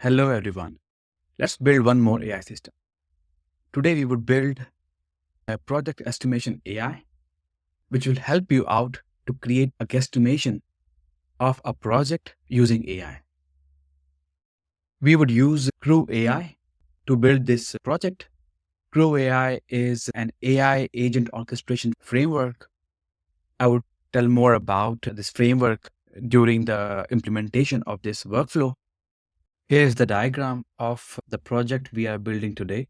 Hello everyone. Let's build one more AI system. Today we would build a project estimation AI, which will help you out to create a guesstimation of a project using AI. We would use Crew AI to build this project. Crew AI is an AI agent orchestration framework. I would tell more about this framework during the implementation of this workflow. Here's the diagram of the project we are building today.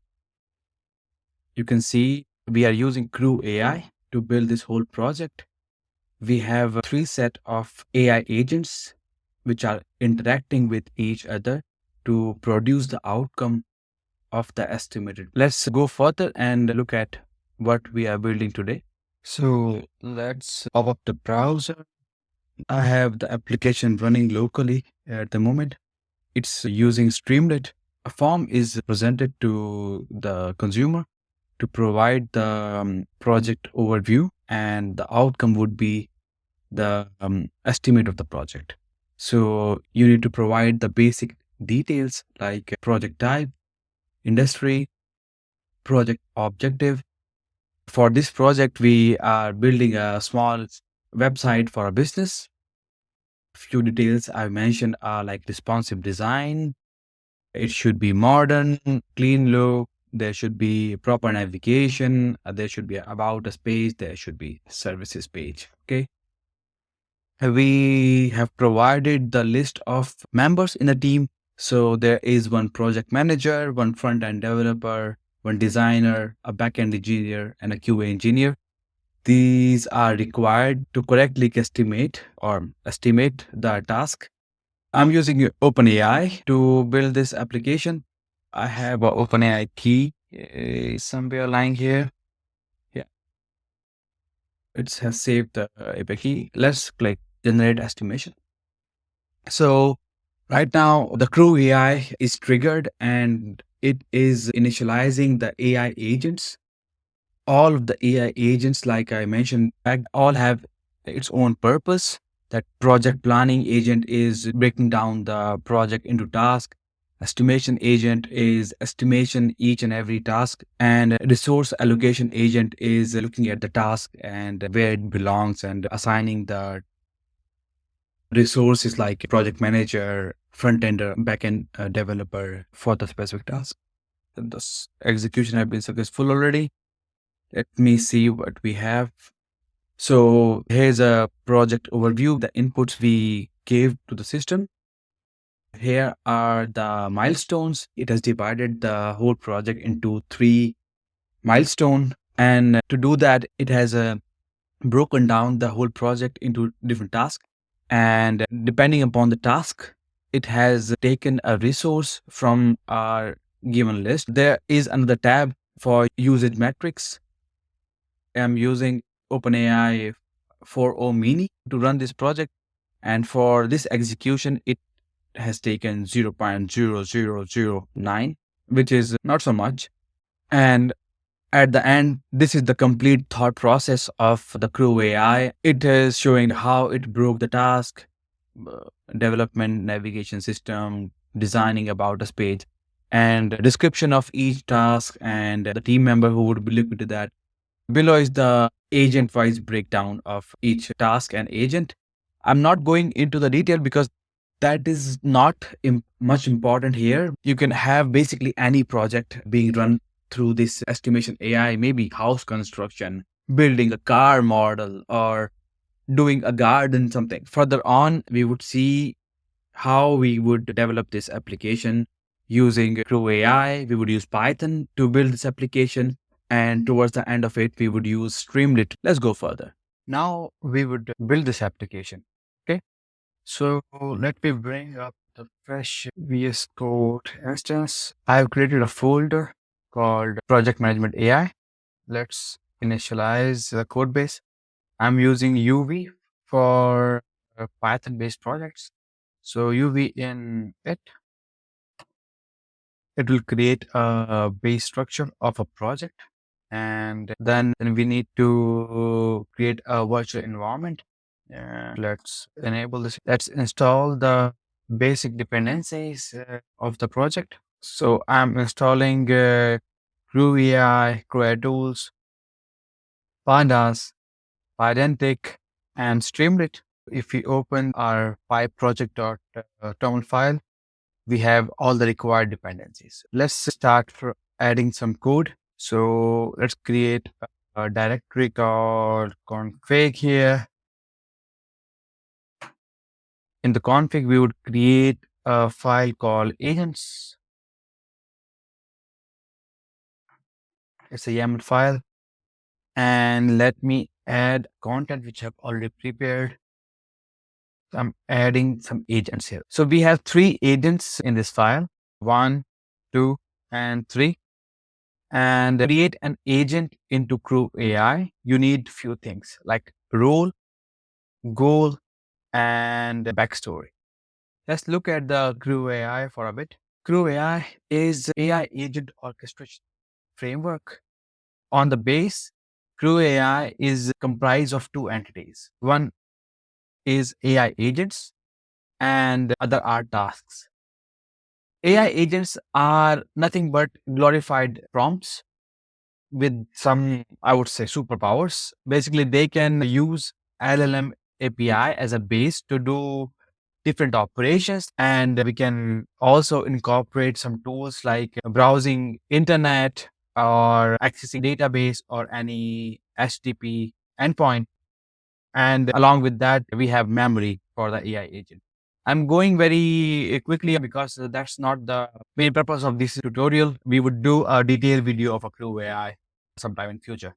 You can see we are using Crew AI to build this whole project. We have three set of AI agents which are interacting with each other to produce the outcome of the estimated. Let's go further and look at what we are building today. So let's pop up the browser. I have the application running locally at the moment. It's using Streamlit. A form is presented to the consumer to provide the project overview, and the outcome would be the estimate of the project. So you need to provide the basic details like project type, industry, project objective. For this project, we are building a small website for a business. Few details I mentioned are like responsive design. It should be modern, clean look. There should be proper navigation. There should be about us page. There should be services page. Okay. We have provided the list of members in the team. So there is one project manager, one front-end developer, one designer, a back-end engineer, and a QA engineer. These are required to correctly estimate the task. I'm using OpenAI to build this application. I have an OpenAI key somewhere lying here. Yeah, it has saved the API key. Let's click generate estimation. So right now the Crew AI is triggered and it is initializing the AI agents. All of the AI agents, like I mentioned, all have its own purpose. That project planning agent is breaking down the project into tasks. Estimation agent is estimation each and every task, and resource allocation agent is looking at the task and where it belongs and assigning the resources like project manager, front end, back end developer for the specific task. The execution has been successful already. Let me see what we have. So here's a project overview, the inputs we gave to the system. Here are the milestones. It has divided the whole project into 3 milestones. And to do that, it has broken down the whole project into different tasks. And depending upon the task, it has taken a resource from our given list. There is another tab for usage metrics. I'm using OpenAI 4.0 Mini to run this project. And for this execution, it has taken 0.0009, which is not so much. And at the end, this is the complete thought process of the Crew AI. It is showing how it broke the task, development, navigation system, designing about us page, and description of each task and the team member who would be looking to that. Below is the agent-wise breakdown of each task and agent. I'm not going into the detail because that is not much important here. You can have basically any project being run through this estimation AI, maybe house construction, building a car model, or doing a garden, something. Further on, we would see how we would develop this application using Crew AI. We would use Python to build this application. And towards the end of it, we would use Streamlit. Let's go further. Now we would build this application. Okay. So let me bring up the fresh VS Code instance. I've created a folder called Project Management AI. Let's initialize the code base. I'm using UV for Python-based projects. So UV in it will create a base structure of a project. And then we need to create a virtual environment. Let's enable this. Let's install the basic dependencies of the project. So I'm installing Crew AI, Crew Tools, Pandas, Pydantic, and Streamlit. If we open our py project.toml file, we have all the required dependencies. Let's start for adding some code. So let's create a directory called config here. In the config, we would create a file called agents. It's a YAML file. And let me add content which I've already prepared. I'm adding some agents here. So we have 3 agents in this file, 1, 2, and 3. And to create an agent into Crew AI, you need few things like role, goal, and backstory. Let's look at the Crew AI for a bit. Crew AI is AI agent orchestration framework. On the base, Crew AI is comprised of 2 entities. One is AI agents and other are tasks. AI agents are nothing but glorified prompts with some, I would say, superpowers. Basically, they can use LLM API as a base to do different operations. And we can also incorporate some tools like browsing internet or accessing database or any HTTP endpoint. And along with that, we have memory for the AI agent. I'm going very quickly because that's not the main purpose of this tutorial. We would do a detailed video of a Crew AI sometime in future.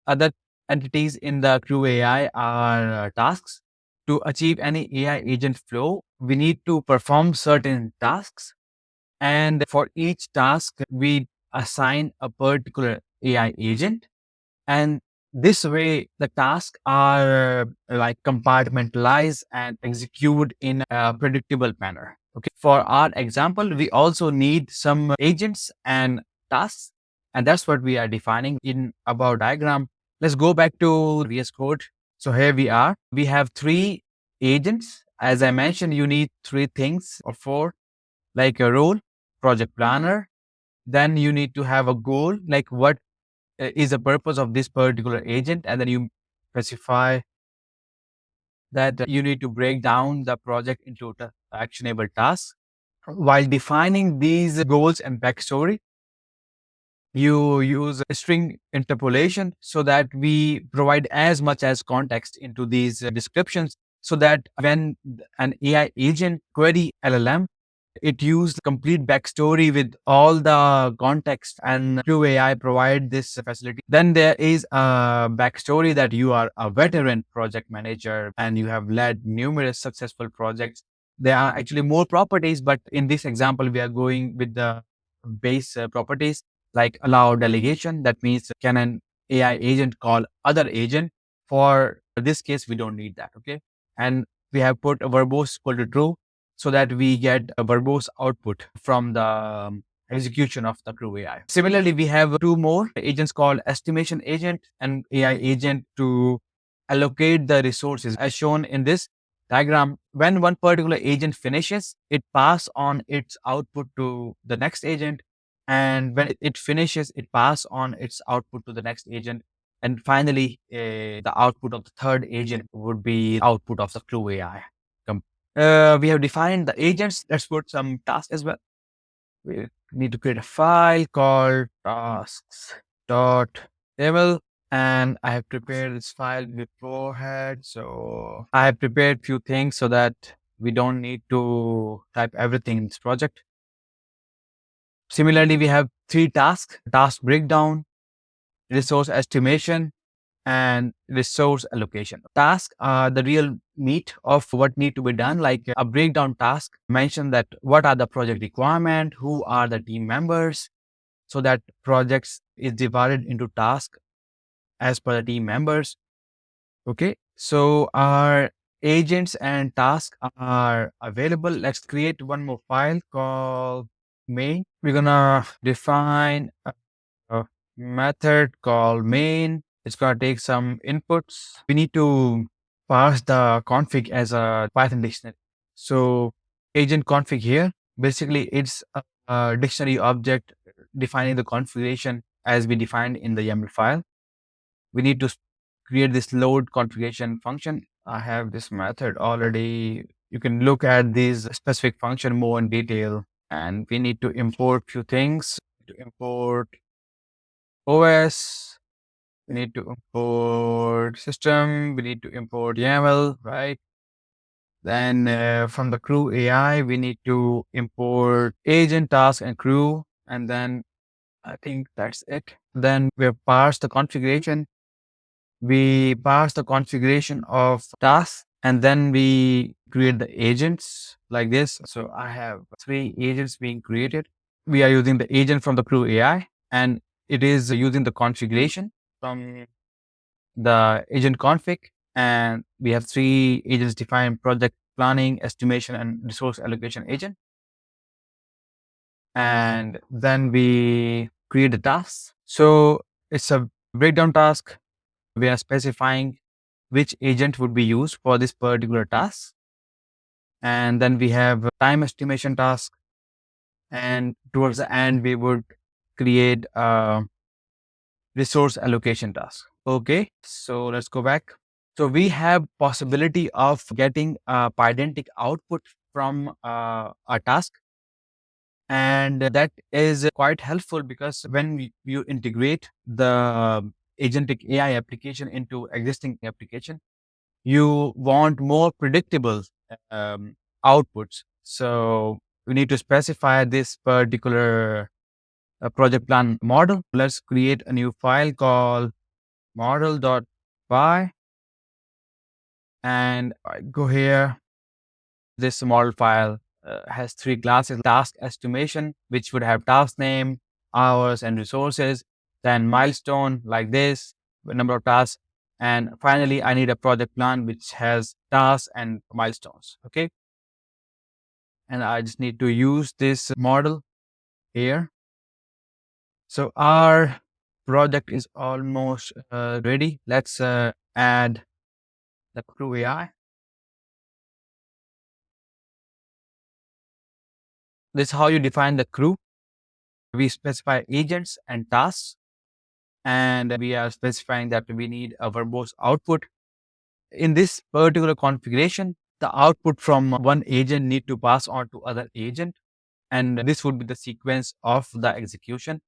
Other entities in the Crew AI are tasks. To achieve any AI agent flow, we need to perform certain tasks. And for each task, we assign a particular AI agent. And this way, the tasks are like compartmentalized and executed in a predictable manner. Okay. For our example, we also need some agents and tasks. And that's what we are defining in our diagram. Let's go back to VS Code. So here we are. We have 3 agents. As I mentioned, you need 3 things or 4, like a role, project planner. Then you need to have a goal, like what is the purpose of this particular agent, and then you specify that you need to break down the project into actionable tasks. While defining these goals and backstory, you use a string interpolation so that we provide as much as context into these descriptions, so that when an AI agent query LLM, it used complete backstory with all the context, and Crew AI provide this facility. Then there is a backstory that you are a veteran project manager and you have led numerous successful projects. There are actually more properties, but in this example, we are going with the base properties like allow delegation. That means can an AI agent call other agent? For this case, we don't need that. Okay. And we have put a verbose equal to true so that we get a verbose output from the execution of the Crew AI. Similarly, we have 2 more agents called estimation agent and AI agent to allocate the resources. As shown in this diagram, when one particular agent finishes, it pass on its output to the next agent. And when it finishes, it pass on its output to the next agent. And finally, the output of the third agent would be output of the Crew AI. We have defined the agents. Let's put some tasks as well. We need to create a file called tasks.table. And I have prepared this file beforehand. So I have prepared few things so that we don't need to type everything in this project. Similarly, we have 3 tasks: task breakdown, resource estimation, and resource allocation. Tasks are the real meat of what need to be done. Like a breakdown task mention that what are the project requirement, who are the team members, so that projects is divided into tasks as per the team members. Okay, so our agents and tasks are available. Let's create one more file called main. We're gonna define a method called main. It's gonna take some inputs. We need to pass the config as a Python dictionary. So agent config here. Basically, it's a dictionary object defining the configuration as we defined in the YAML file. We need to create this load configuration function. I have this method already. You can look at this specific function more in detail. And we need to import few things. To import OS, we need to import system, we need to import YAML, right? Then from the crew AI, we need to import agent, task, and crew. And then I think that's it. Then we parse the configuration. We parse the configuration of tasks, and then we create the agents like this. So I have 3 agents being created. We are using the agent from the crew AI, and it is using the configuration from the agent config. And we have 3 agents defined: project planning, estimation, and resource allocation agent. And then we create the tasks. So it's a breakdown task. We are specifying which agent would be used for this particular task. And then we have a time estimation task. And towards the end, we would create a resource allocation task. Okay, so let's go back. So we have possibility of getting a pydantic output from a task. And that is quite helpful because when you integrate the agentic AI application into existing application, you want more predictable outputs. So we need to specify this particular project plan model. Let's create a new file called model.py. And I go here. This model file has 3 classes: task estimation, which would have task name, hours, and resources. Then milestone like this, the number of tasks. And finally, I need a project plan which has tasks and milestones. Okay. And I just need to use this model here. So our project is almost ready. Let's add the crew AI. This is how you define the crew. We specify agents and tasks, and we are specifying that we need a verbose output. In this particular configuration, the output from one agent need to pass on to other agent, and this would be the sequence of the execution.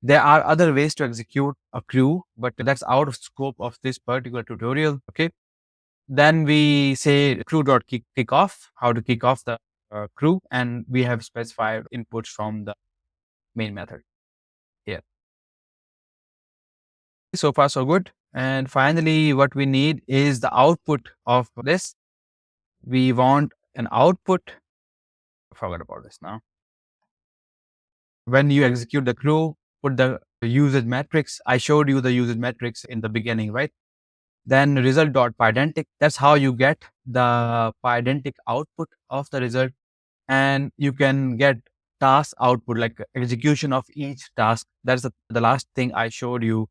There are other ways to execute a crew, but that's out of scope of this particular tutorial. Okay. Then we say crew.kick off, how to kick off the crew, and we have specified inputs from the main method here. So far, so good. And finally, what we need is the output of this. We want an output. I forgot about this now. When you execute the crew, put the usage metrics. I showed you the usage metrics in the beginning, right? Then result.pydantic. That's how you get the pydantic output of the result. And you can get task output, like execution of each task. That's the last thing I showed you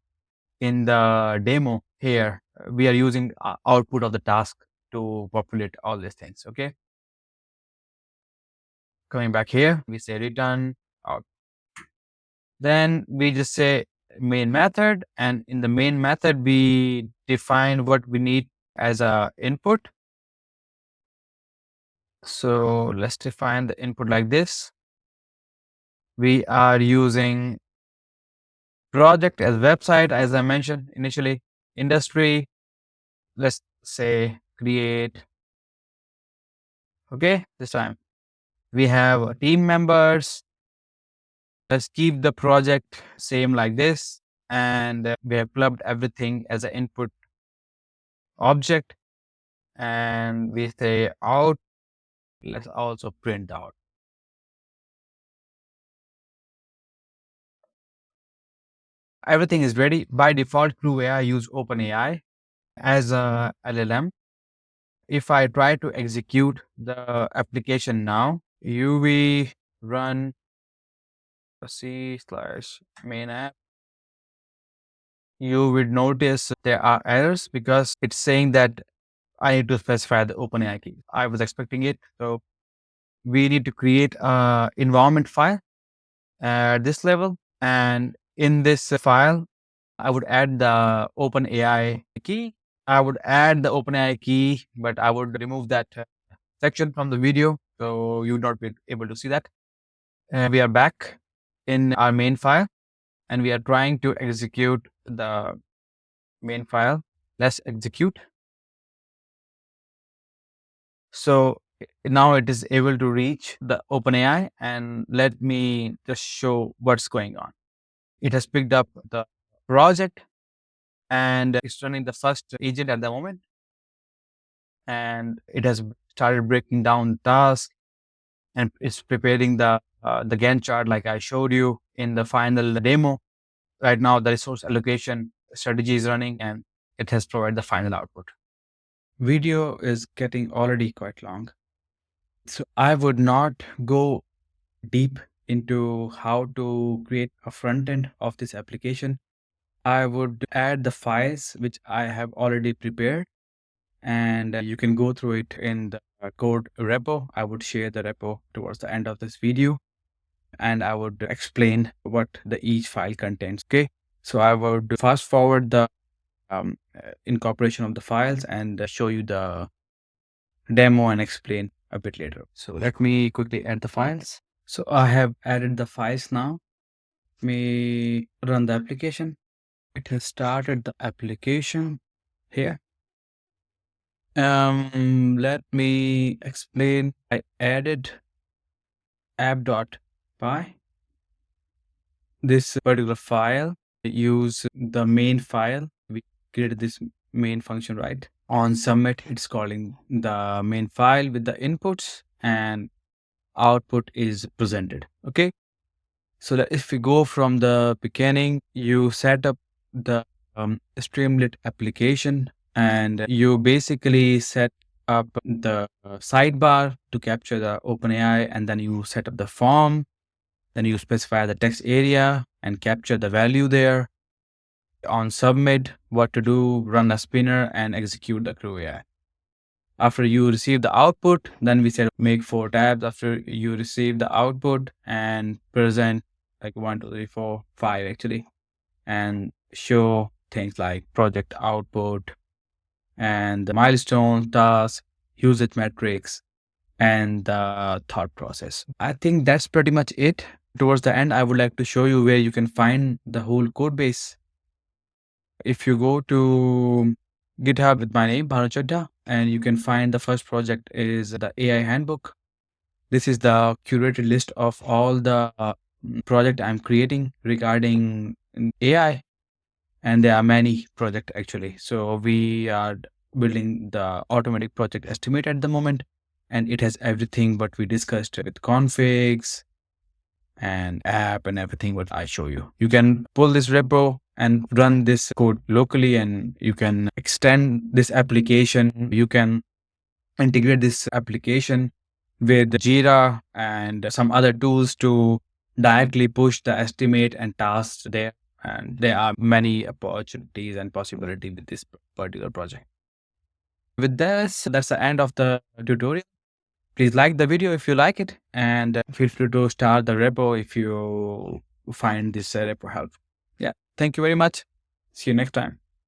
in the demo here. We are using output of the task to populate all these things. Okay. Coming back here, we say return out. Then we just say main method, and in the main method, we define what we need as a input. So let's define the input like this. We are using project as website, as I mentioned initially. Industry, let's say create. Okay, this time we have team members. Let's keep the project same like this. And we have clubbed everything as an input object. And we say out. Let's also print out. Everything is ready. By default, Crew AI use OpenAI as a LLM. If I try to execute the application now, UV run C/main app, you would notice there are errors because it's saying that I need to specify the OpenAI key. I was expecting it. So we need to create a environment file at this level. And in this file, I would add the OpenAI key. I would add the OpenAI key, but I would remove that section from the video, so you would not be able to see that. We are back in our main file, and we are trying to execute the main file. Let's execute. So now it is able to reach the OpenAI, and let me just show what's going on. It has picked up the project and it's running the first agent at the moment. And it has started breaking down tasks, and it's preparing the Gantt chart like I showed you in the final demo. Right now, the resource allocation strategy is running, and it has provided the final output. Video is getting already quite long, so I would not go deep into how to create a front end of this application. I would add the files which I have already prepared, and you can go through it in the code repo. I would share the repo towards the end of this video, and I would explain what each file contains. Okay, so I would fast forward the incorporation of the files and show you the demo and explain a bit later. So let me quickly add the files. So I have added the files now. Let me run the application. It has started the application here. Let me explain. I added app.py. This particular file, use the main file. We created this main function, right? On submit, it's calling the main file with the inputs, and output is presented. Okay. So that if we go from the beginning, you set up the Streamlit application, and you basically set up the sidebar to capture the OpenAI, and then you set up the form. Then you specify the text area and capture the value there. On submit, what to do, run a spinner and execute the crew AI. After you receive the output, then we said make 4 tabs after you receive the output and present like 1, 2, 3, 4, 5 actually, and show things like project output and the milestone, task, usage metrics, and the thought process. I think that's pretty much it. Towards the end, I would like to show you where you can find the whole code base. If you go to GitHub with my name, Bhanu Chadda, and you can find the first project is the AI handbook. This is the curated list of all the project I'm creating regarding AI. And there are many projects actually. So we are building the automatic project estimate at the moment, and it has everything what we discussed with configs and app and everything what I show you. You can pull this repo and run this code locally, and you can extend this application. You can integrate this application with JIRA and some other tools to directly push the estimate and tasks there. And there are many opportunities and possibilities with this particular project. With this, that's the end of the tutorial. Please like the video if you like it, and feel free to start the repo if you find this repo helpful. Yeah, thank you very much. See you next time.